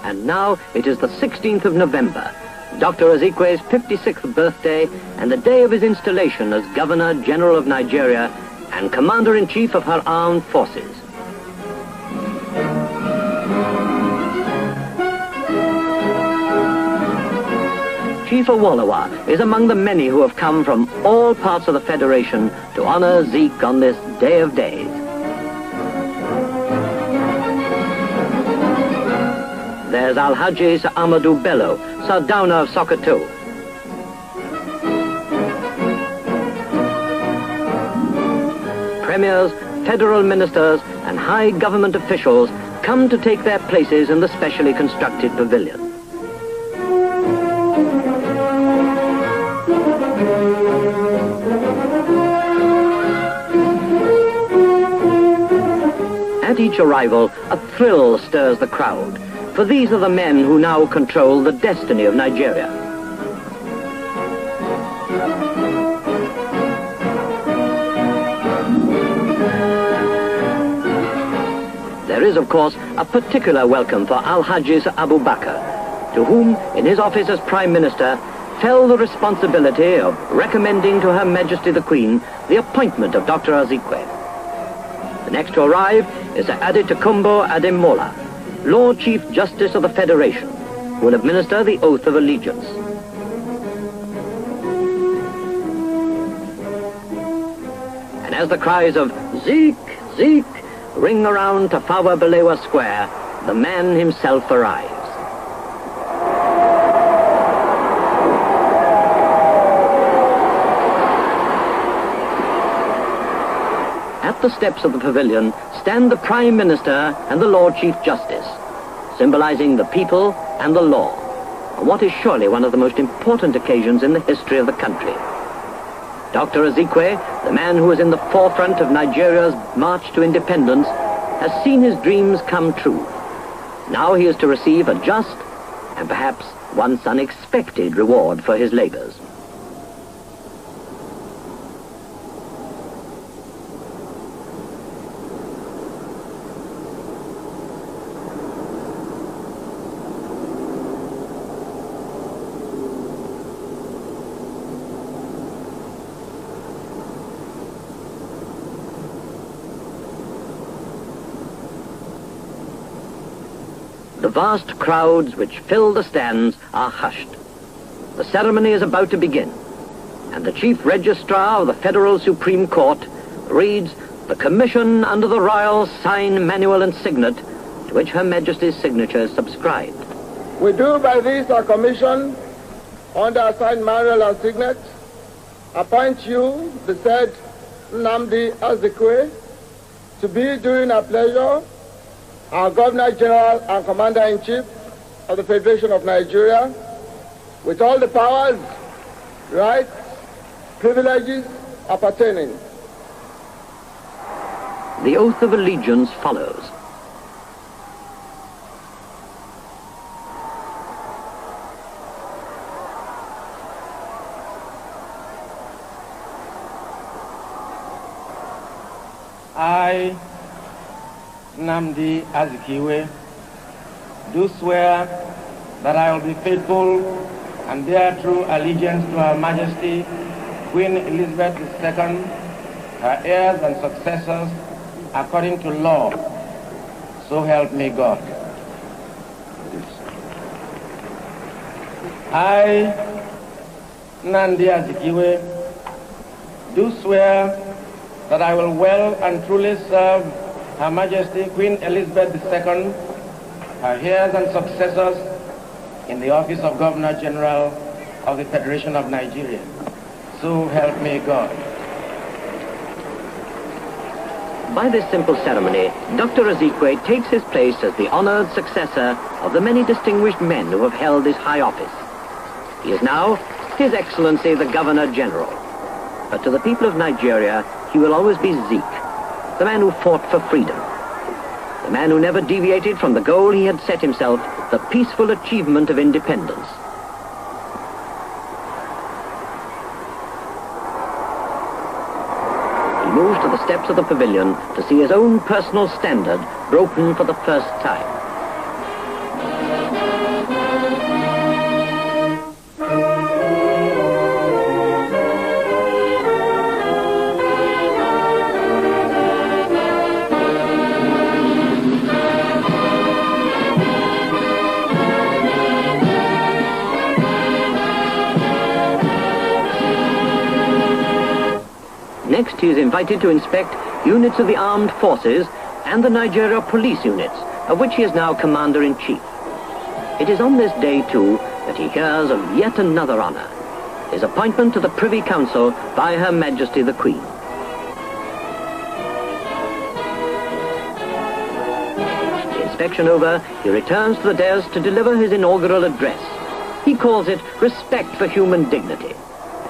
And now it is the 16th of November, Dr. Ezekwe's 56th birthday and the day of his installation as Governor General of Nigeria and Commander-in-Chief of her armed forces. Chief Awolowo is among the many who have come from all parts of the Federation to honor Zeke on this day of days. There's Alhaji Sir Amadou Bello, Sardauna of Sokoto. Premiers, federal ministers, and high government officials come to take their places in the specially constructed pavilion. At each arrival, a thrill stirs the crowd, for these are the men who now control the destiny of Nigeria. There is, of course, a particular welcome for Alhaji Sir Abubakar, to whom, in his office as Prime Minister, fell the responsibility of recommending to Her Majesty the Queen the appointment of Dr. Ezekwe. The next to arrive is Sir Adetokunbo Ademola, Lord Chief Justice of the Federation, who will administer the oath of allegiance. And as the cries of "Zeke, Zeke" ring around Tafawa Balewa Square, the man himself arrives. At the steps of the pavilion stand the Prime Minister and the Lord Chief Justice, symbolizing the people and the law, on what is surely one of the most important occasions in the history of the country. Dr. Ezekwe, the man who is in the forefront of Nigeria's march to independence, has seen his dreams come true. Now he is to receive a just and perhaps once unexpected reward for his labors. The vast crowds which fill the stands are hushed. The ceremony is about to begin, and the Chief Registrar of the Federal Supreme Court reads the commission under the royal sign, manual, and signet, to which Her Majesty's signature is subscribed. We do by this our commission, under sign, manual, and signet, appoint you, the said Nnamdi Ezekwe, to be during our pleasure our Governor General and Commander-in-Chief of the Federation of Nigeria, with all the powers, rights, privileges appertaining. The oath of allegiance follows. I, Nnamdi Ezekwe, do swear that I will be faithful and bear true allegiance to Her Majesty Queen Elizabeth II, her heirs and successors, according to law. So help me God. I, Nnamdi Ezekwe, do swear that I will well and truly serve Her Majesty Queen Elizabeth II, her heirs and successors, in the office of Governor General of the Federation of Nigeria. So help me God. By this simple ceremony, Dr. Ezekwe takes his place as the honored successor of the many distinguished men who have held this high office. He is now His Excellency the Governor General. But to the people of Nigeria, he will always be Zeke, the man who fought for freedom, the man who never deviated from the goal he had set himself, the peaceful achievement of independence. He moves to the steps of the pavilion to see his own personal standard broken for the first time. he is invited to inspect units of the armed forces and the Nigeria police units, of which he is now Commander-in-Chief. It is on this day, too, that he hears of yet another honor, his appointment to the Privy Council by Her Majesty the Queen. The inspection over, he returns to the dais to deliver his inaugural address. He calls it Respect for Human Dignity,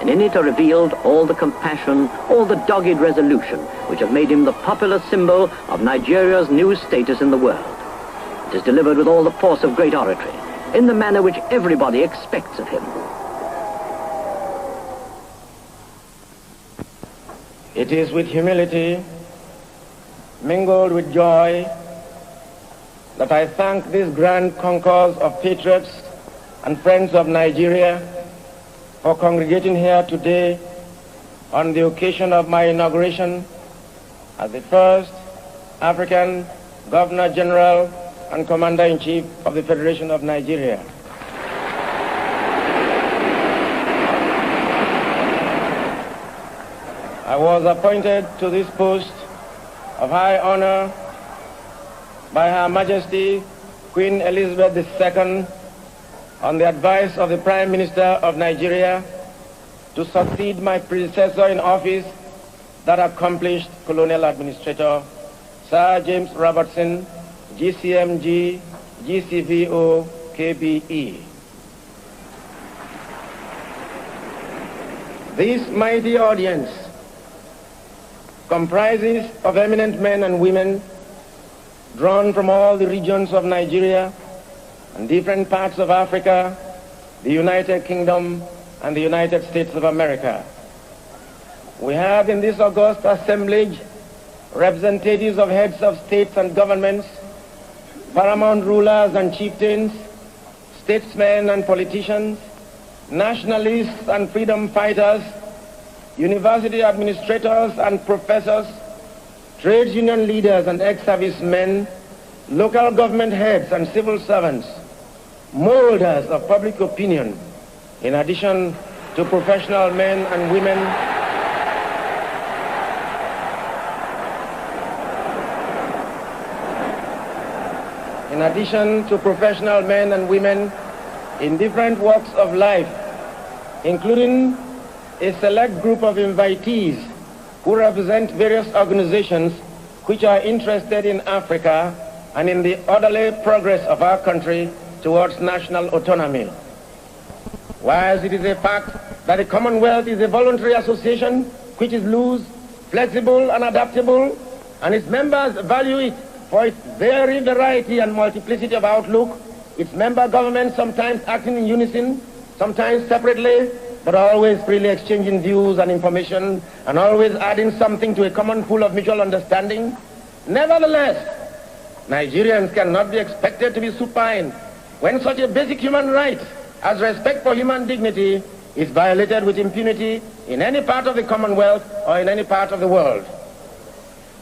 and in it are revealed all the compassion, all the dogged resolution which have made him the popular symbol of Nigeria's new status in the world. It is delivered with all the force of great oratory, in the manner which everybody expects of him. It is with humility, mingled with joy, that I thank this grand concourse of patriots and friends of Nigeria for congregating here today on the occasion of my inauguration as the first African Governor General and Commander-in-Chief of the Federation of Nigeria. I was appointed to this post of high honor by Her Majesty Queen Elizabeth II on the advice of the Prime Minister of Nigeria to succeed my predecessor in office, that accomplished colonial administrator, Sir James Robertson, GCMG, GCVO, KBE. This mighty audience comprises of eminent men and women drawn from all the regions of Nigeria and different parts of Africa, the United Kingdom, and the United States of America. We have in this august assemblage representatives of heads of states and governments, paramount rulers and chieftains, statesmen and politicians, nationalists and freedom fighters, university administrators and professors, trade union leaders and ex-servicemen, local government heads and civil servants, molders of public opinion, in addition to professional men and women, in different walks of life, including a select group of invitees who represent various organizations which are interested in Africa and in the orderly progress of our country towards national autonomy. Whilst it is a fact that the Commonwealth is a voluntary association which is loose, flexible, and adaptable, and its members value it for its very variety and multiplicity of outlook, its member governments sometimes acting in unison, sometimes separately, but always freely exchanging views and information, and always adding something to a common pool of mutual understanding. Nevertheless, Nigerians cannot be expected to be supine when such a basic human right as respect for human dignity is violated with impunity in any part of the Commonwealth or in any part of the world.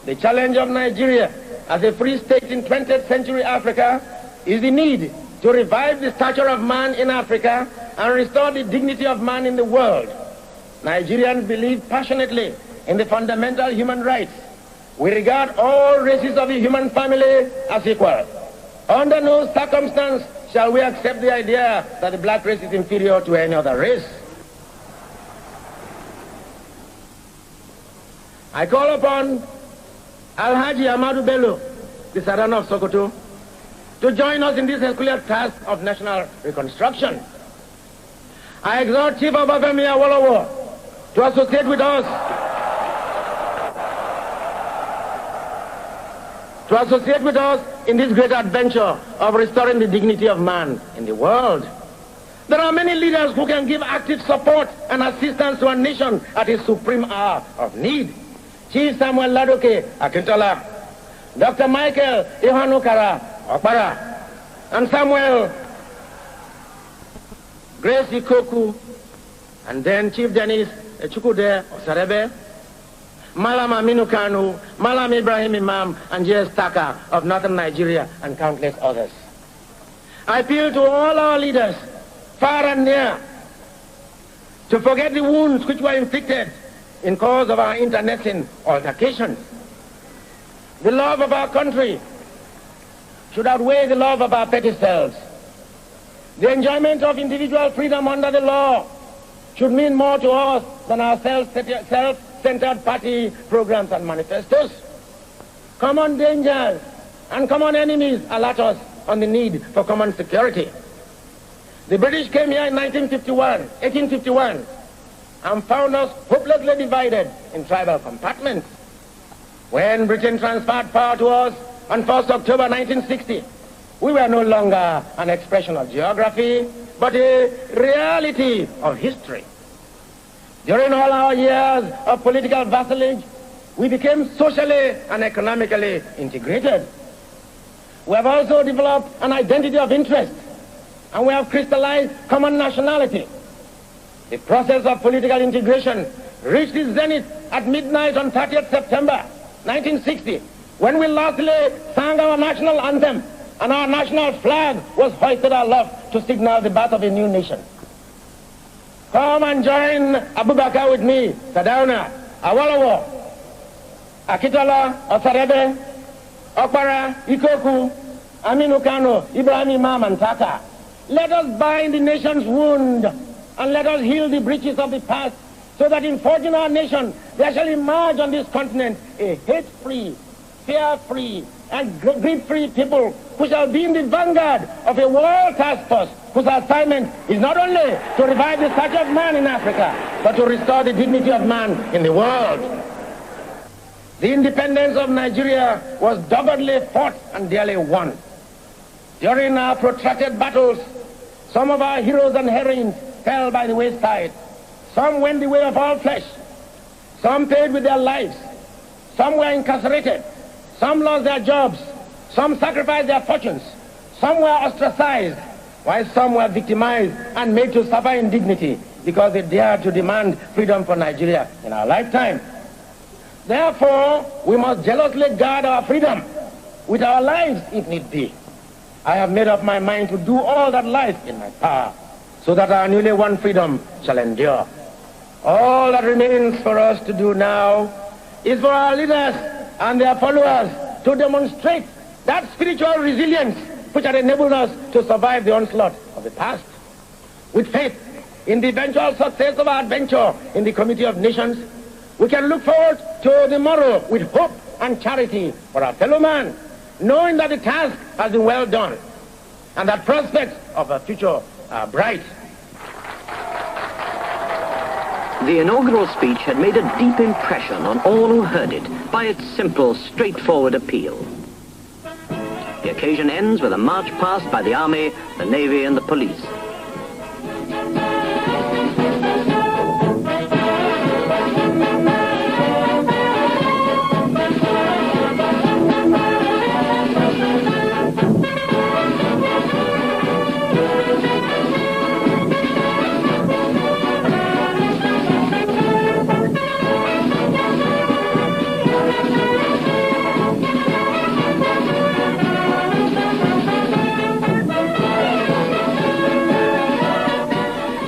The challenge of Nigeria as a free state in 20th century Africa is the need to revive the stature of man in Africa and restore the dignity of man in the world. Nigerians believe passionately in the fundamental human rights. We regard all races of the human family as equal. Under no circumstance shall we accept the idea that the black race is inferior to any other race. I call upon Alhaji Ahmadu Bello, the Sultan of Sokoto, to join us in this Herculean task of national reconstruction. I exhort Chief Obafemi Awolowo to associate with us, in this great adventure of restoring the dignity of man in the world. There are many leaders who can give active support and assistance to a nation at its supreme hour of need. Chief Samuel Ladoke Akintola, Dr. Michael Ihanukara Okpara, and Samuel Grace Ikoku, and then Chief Dennis Chukwude Osarebe, Malam Aminu Kanu, Malam Ibrahim Imam, and J.S. Taka of northern Nigeria, and countless others. I appeal to all our leaders, far and near, to forget the wounds which were inflicted in cause of our internecine altercations. The love of our country should outweigh the love of our petty selves. The enjoyment of individual freedom under the law should mean more to us than our self-centered party programs and manifestos. Common dangers and common enemies alert us on the need for common security. The British came here in 1851, and found us hopelessly divided in tribal compartments. When Britain transferred power to us on 1st October 1960, we were no longer an expression of geography, but a reality of history. During all our years of political vassalage, we became socially and economically integrated. We have also developed an identity of interest, and we have crystallized common nationality. The process of political integration reached its zenith at midnight on 30th September 1960, when we lastly sang our national anthem and our national flag was hoisted aloft to signal the birth of a new nation. Come and join Abubakar with me, Sardauna, Awolowo, Akitola, Osarebe, Okpara, Ikoku, Aminu Kano, Ibrahim Imam, and Tata. Let us bind the nation's wound, and let us heal the breaches of the past, so that in forging our nation, there shall emerge on this continent a hate-free, fear-free, and greed-free people who shall be in the vanguard of a world task force whose assignment is not only to revive the stature of man in Africa, but to restore the dignity of man in the world. The independence of Nigeria was doggedly fought and dearly won. During our protracted battles, some of our heroes and heroines fell by the wayside. Some went the way of all flesh. Some paid with their lives. Some were incarcerated. Some lost their jobs. Some sacrificed their fortunes. Some were ostracized, while some were victimized and made to suffer indignity because they dared to demand freedom for Nigeria in our lifetime. Therefore, we must jealously guard our freedom with our lives if need be. I have made up my mind to do all that lies in my power, so that our newly won freedom shall endure. All that remains for us to do now is for our leaders and their followers to demonstrate that spiritual resilience which had enabled us to survive the onslaught of the past. With faith in the eventual success of our adventure in the Committee of Nations, we can look forward to the morrow with hope and charity for our fellow man, knowing that the task has been well done and that prospects of a future are bright. The inaugural speech had made a deep impression on all who heard it by its simple, straightforward appeal. The occasion ends with a march past by the Army, the Navy, and the police.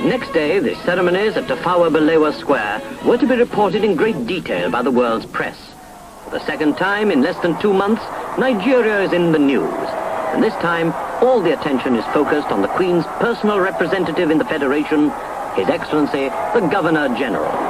Next day, the ceremonies at Tafawa Balewa Square were to be reported in great detail by the world's press. For the second time in less than 2 months, Nigeria is in the news. And this time, all the attention is focused on the Queen's personal representative in the Federation, His Excellency, the Governor-General.